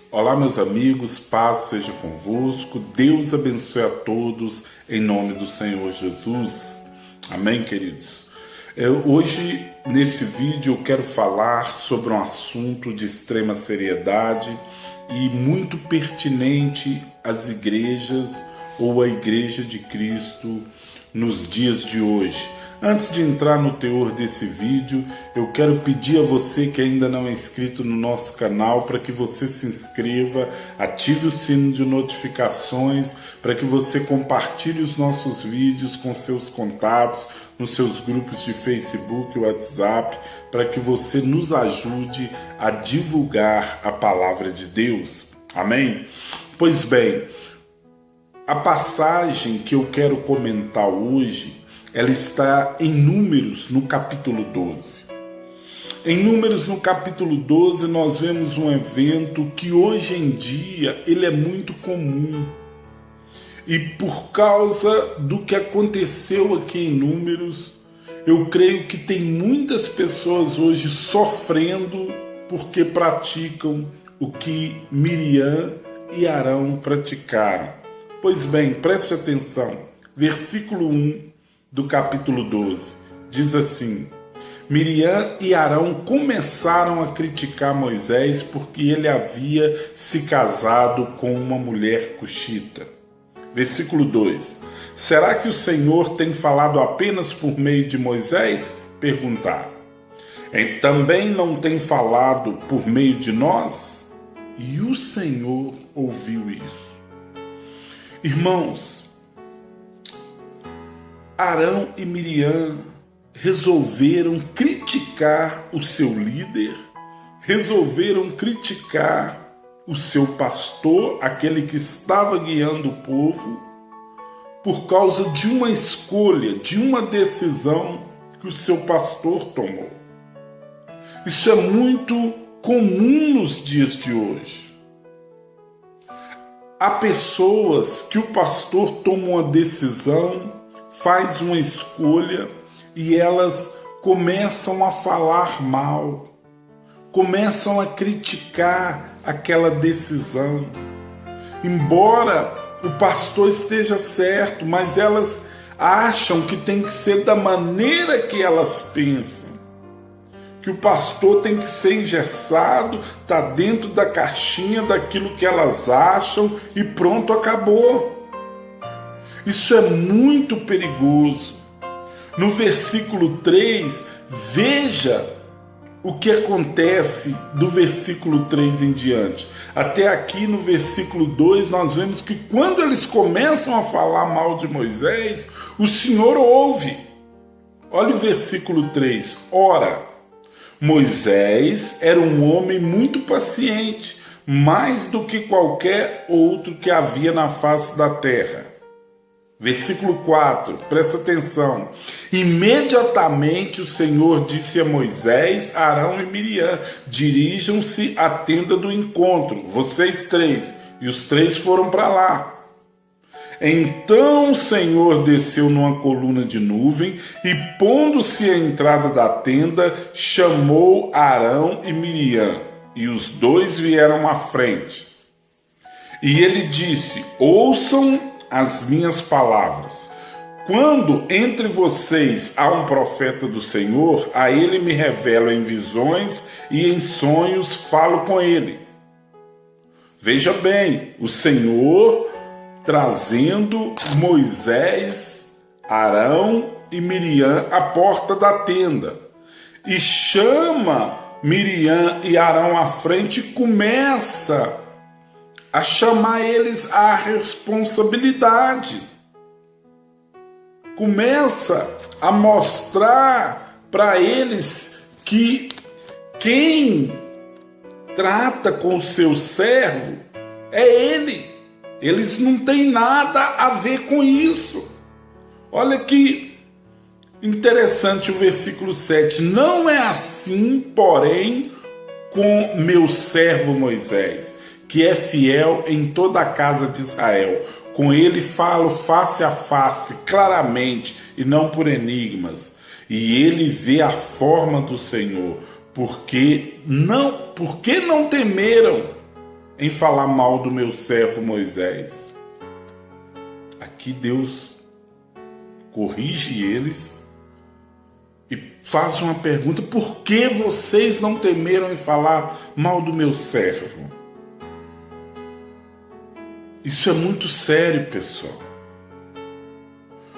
Olá, meus amigos, paz seja convosco, Deus abençoe a todos, em nome do Senhor Jesus. Amém, queridos? Hoje, nesse vídeo, eu quero falar sobre um assunto de extrema seriedade e muito pertinente às igrejas ou à Igreja de Cristo nos dias de hoje. Antes de entrar no teor desse vídeo, eu quero pedir a você que ainda não é inscrito no nosso canal para que você se inscreva, ative o sino de notificações, para que você compartilhe os nossos vídeos com seus contatos, nos seus grupos de Facebook e WhatsApp, para que você nos ajude a divulgar a palavra de Deus. Amém? Pois bem, a passagem que eu quero comentar hoje, ela está em Números, no capítulo 12. Em Números, no capítulo 12, nós vemos um evento que hoje em dia ele é muito comum. E por causa do que aconteceu aqui em Números, eu creio que tem muitas pessoas hoje sofrendo porque praticam o que Miriam e Arão praticaram. Pois bem, preste atenção, versículo 1 do capítulo 12, diz assim: Miriam e Arão começaram a criticar Moisés porque ele havia se casado com uma mulher cuxita. Versículo 2: Será que o Senhor tem falado apenas por meio de Moisés? Perguntaram. Também não tem falado por meio de nós? E o Senhor ouviu isso. Irmãos, Arão e Miriam resolveram criticar o seu líder, resolveram criticar o seu pastor, aquele que estava guiando o povo, por causa de uma escolha, de uma decisão que o seu pastor tomou. Isso é muito comum nos dias de hoje. Há pessoas que o pastor toma uma decisão, faz uma escolha e elas começam a falar mal, começam a criticar aquela decisão. Embora o pastor esteja certo, mas elas acham que tem que ser da maneira que elas pensam. Que o pastor tem que ser engessado, está dentro da caixinha daquilo que elas acham e pronto, acabou. Isso é muito perigoso. No versículo 3, veja o que acontece do versículo 3 em diante. Até aqui no versículo 2 nós vemos que quando eles começam a falar mal de Moisés, o Senhor ouve. Olha o versículo 3. Ora, Moisés era um homem muito paciente, mais do que qualquer outro que havia na face da terra. Versículo 4, presta atenção. Imediatamente o Senhor disse a Moisés, Arão e Miriam: dirijam-se à tenda do encontro, vocês três. E os três foram para lá. Então o Senhor desceu numa coluna de nuvem e, pondo-se à entrada da tenda, chamou Arão e Miriam, e os dois vieram à frente. E ele disse: ouçam as minhas palavras. Quando entre vocês há um profeta do Senhor, a ele me revelo em visões e em sonhos falo com ele. Veja bem, o Senhor trazendo Moisés, Arão e Miriam à porta da tenda. E chama Miriam e Arão à frente e começa a chamar eles à responsabilidade. Começa a mostrar para eles que quem trata com o seu servo é ele. Eles não têm nada a ver com isso. Olha que interessante o versículo 7. Não é assim, porém, com meu servo Moisés, que é fiel em toda a casa de Israel. Com ele falo face a face, claramente, e não por enigmas. E ele vê a forma do Senhor. Por que não temeram? em falar mal do meu servo Moisés? Aqui Deus corrige eles e faz uma pergunta: por que vocês não temeram em falar mal do meu servo? Isso é muito sério, pessoal.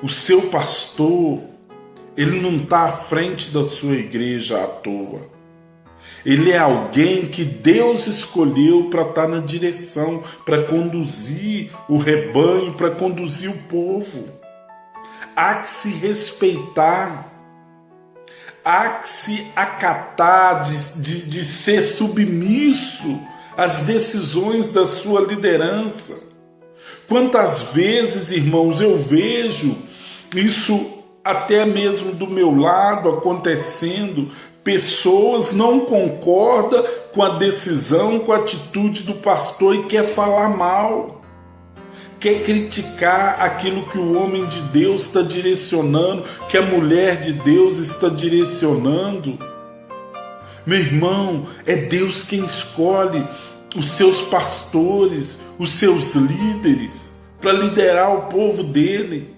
O seu pastor, ele não está à frente da sua igreja à toa. Ele é alguém que Deus escolheu para estar na direção, para conduzir o rebanho, para conduzir o povo. Há que se respeitar, há que se acatar, de ser submisso às decisões da sua liderança. Quantas vezes, irmãos, eu vejo isso até mesmo do meu lado acontecendo, pessoas não concordam com a decisão, com a atitude do pastor e quer falar mal, quer criticar aquilo que o homem de Deus está direcionando, que a mulher de Deus está direcionando. Meu irmão, é Deus quem escolhe os seus pastores, os seus líderes, para liderar o povo dele.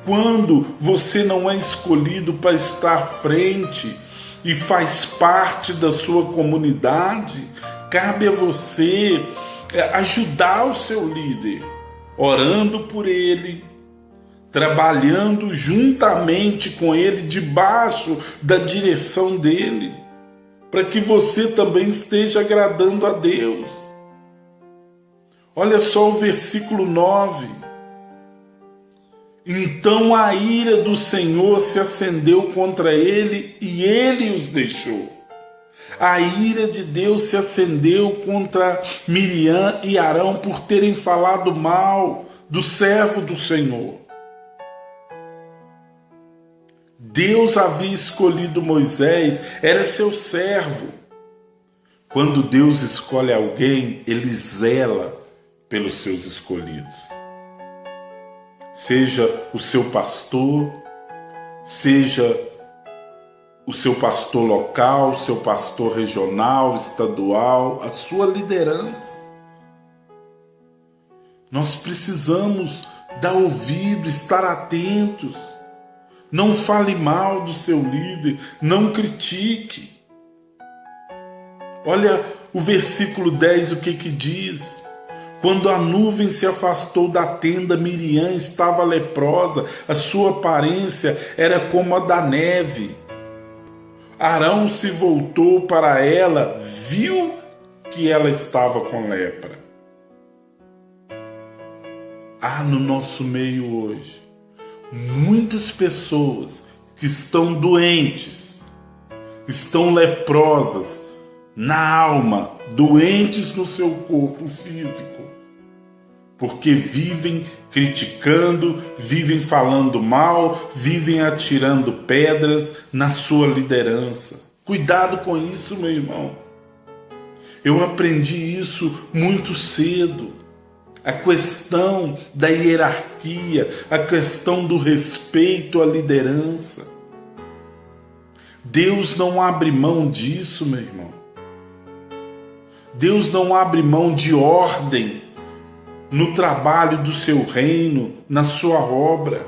Quando você não é escolhido para estar à frente e faz parte da sua comunidade, cabe a você ajudar o seu líder, orando por ele, trabalhando juntamente com ele, debaixo da direção dele, para que você também esteja agradando a Deus. Olha só o versículo 9. Então a ira do Senhor se acendeu contra ele e ele os deixou. A ira de Deus se acendeu contra Miriam e Arão por terem falado mal do servo do Senhor. Deus havia escolhido Moisés, era seu servo. Quando Deus escolhe alguém, ele zela pelos seus escolhidos. Seja o seu pastor, seja o seu pastor local, o seu pastor regional, estadual, a sua liderança. Nós precisamos dar ouvido, estar atentos. Não fale mal do seu líder, não critique. Olha o versículo 10, o que diz? Quando a nuvem se afastou da tenda, Miriam estava leprosa, a sua aparência era como a da neve. Arão se voltou para ela, viu que ela estava com lepra. Há no nosso meio hoje muitas pessoas que estão doentes, estão leprosas na alma, doentes no seu corpo físico, porque vivem criticando, vivem falando mal, vivem atirando pedras na sua liderança. Cuidado com isso, meu irmão. Eu aprendi isso muito cedo. A questão da hierarquia, a questão do respeito à liderança. Deus não abre mão disso, meu irmão. Deus não abre mão de ordem no trabalho do seu reino, na sua obra.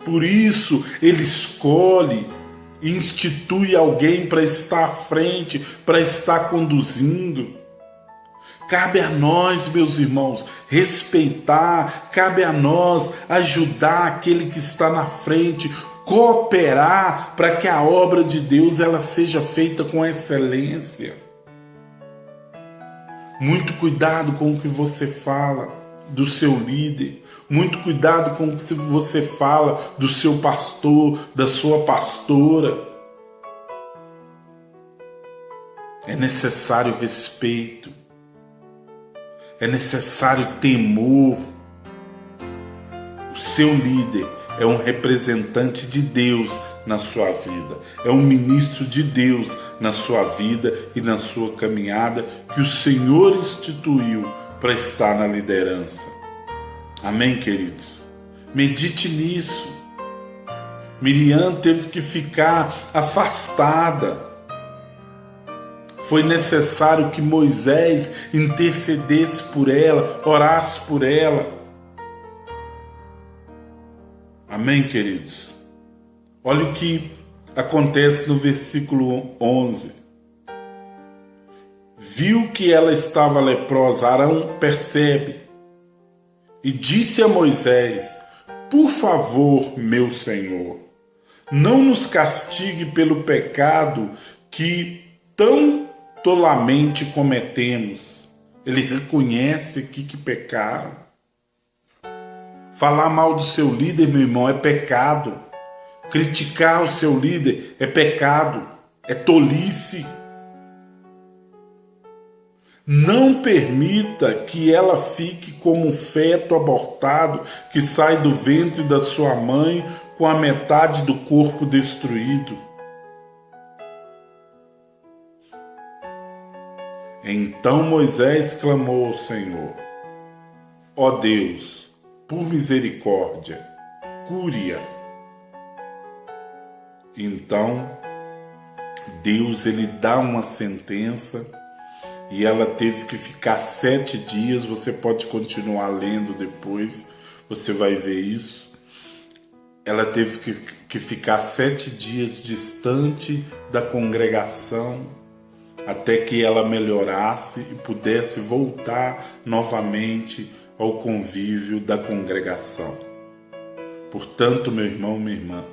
Por isso, Ele escolhe e institui alguém para estar à frente, para estar conduzindo. Cabe a nós, meus irmãos, respeitar, cabe a nós ajudar aquele que está na frente, cooperar para que a obra de Deus ela seja feita com excelência. Muito cuidado com o que você fala do seu líder, muito cuidado com o que você fala do seu pastor, da sua pastora. É necessário respeito. É necessário temor. O seu líder é um representante de Deus na sua vida. É um ministro de Deus na sua vida e na sua caminhada que o Senhor instituiu para estar na liderança. Amém, queridos? Medite nisso. Miriam teve que ficar afastada. Foi necessário que Moisés intercedesse por ela, orasse por ela. Amém, queridos? Olha o que acontece no versículo 11. Viu que ela estava leprosa, Arão percebe, e disse a Moisés: por favor, meu Senhor, não nos castigue pelo pecado que tão tolamente cometemos. Ele reconhece aqui que pecaram. Falar mal do seu líder, meu irmão, é pecado. Criticar o seu líder é pecado, é tolice. Não permita que ela fique como um feto abortado que sai do ventre da sua mãe com a metade do corpo destruído. Então Moisés clamou ao Senhor: ó Deus, por misericórdia, cure-a. Então Deus ele dá uma sentença e ela teve que ficar 7 dias. Você pode continuar lendo depois, você vai ver isso. Ela teve que ficar 7 dias distante da congregação até que ela melhorasse e pudesse voltar novamente ao convívio da congregação. Portanto, meu irmão, minha irmã,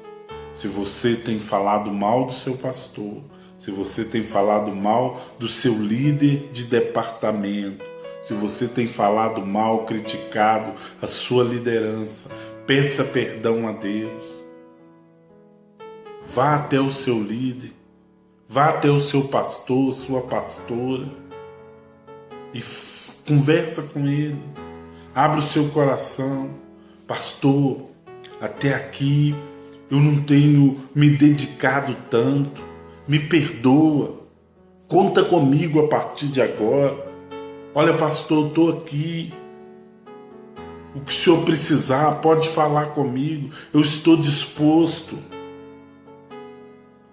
se você tem falado mal do seu pastor, se você tem falado mal do seu líder de departamento, se você tem falado mal, criticado a sua liderança, peça perdão a Deus. Vá até o seu líder, vá até o seu pastor, sua pastora e conversa com ele. Abra o seu coração. Pastor, até aqui eu não tenho me dedicado tanto. Me perdoa. Conta comigo a partir de agora. Olha, pastor, eu estou aqui. O que o senhor precisar, pode falar comigo. Eu estou disposto.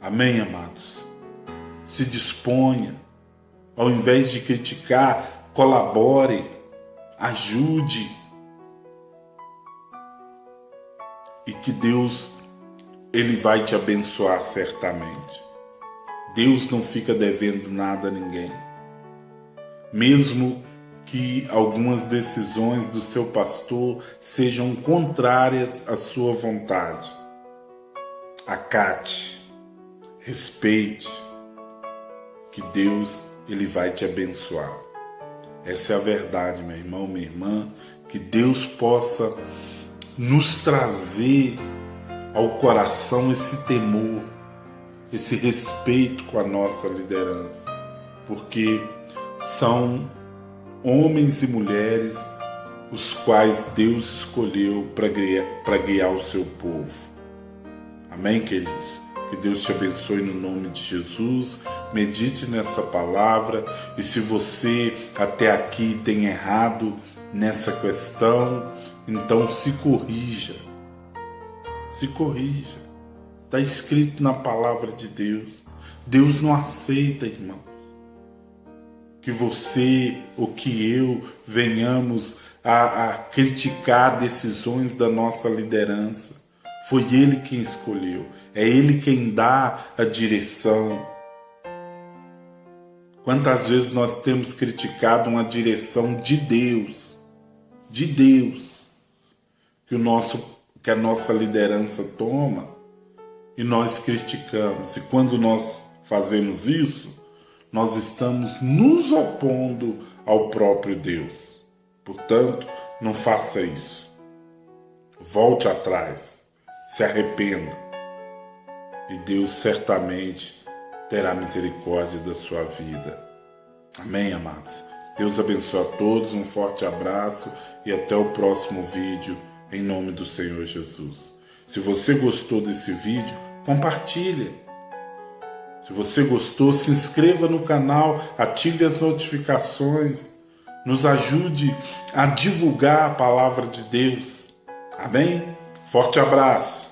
Amém, amados? Se disponha. Ao invés de criticar, colabore, ajude. E que Deus, Ele vai te abençoar certamente. Deus não fica devendo nada a ninguém. Mesmo que algumas decisões do seu pastor sejam contrárias à sua vontade, acate, respeite, que Deus ele vai te abençoar. Essa é a verdade, meu irmão, minha irmã, que Deus possa nos trazer ao coração esse temor, esse respeito com a nossa liderança, porque são homens e mulheres os quais Deus escolheu para guiar o seu povo. Amém, queridos? Que Deus te abençoe no nome de Jesus. Medite nessa palavra e se você até aqui tem errado nessa questão, então se corrija. Se corrija. Está escrito na palavra de Deus. Deus não aceita, irmão, que você ou que eu venhamos a criticar decisões da nossa liderança. Foi Ele quem escolheu. É Ele quem dá a direção. Quantas vezes nós temos criticado uma direção de Deus, que a nossa liderança toma, e nós criticamos. E quando nós fazemos isso, nós estamos nos opondo ao próprio Deus. Portanto, não faça isso. Volte atrás, se arrependa, e Deus certamente terá misericórdia da sua vida. Amém, amados? Deus abençoe a todos, um forte abraço e até o próximo vídeo, em nome do Senhor Jesus. Se você gostou desse vídeo, compartilhe. Se você gostou, se inscreva no canal, ative as notificações, nos ajude a divulgar a palavra de Deus. Amém? Forte abraço!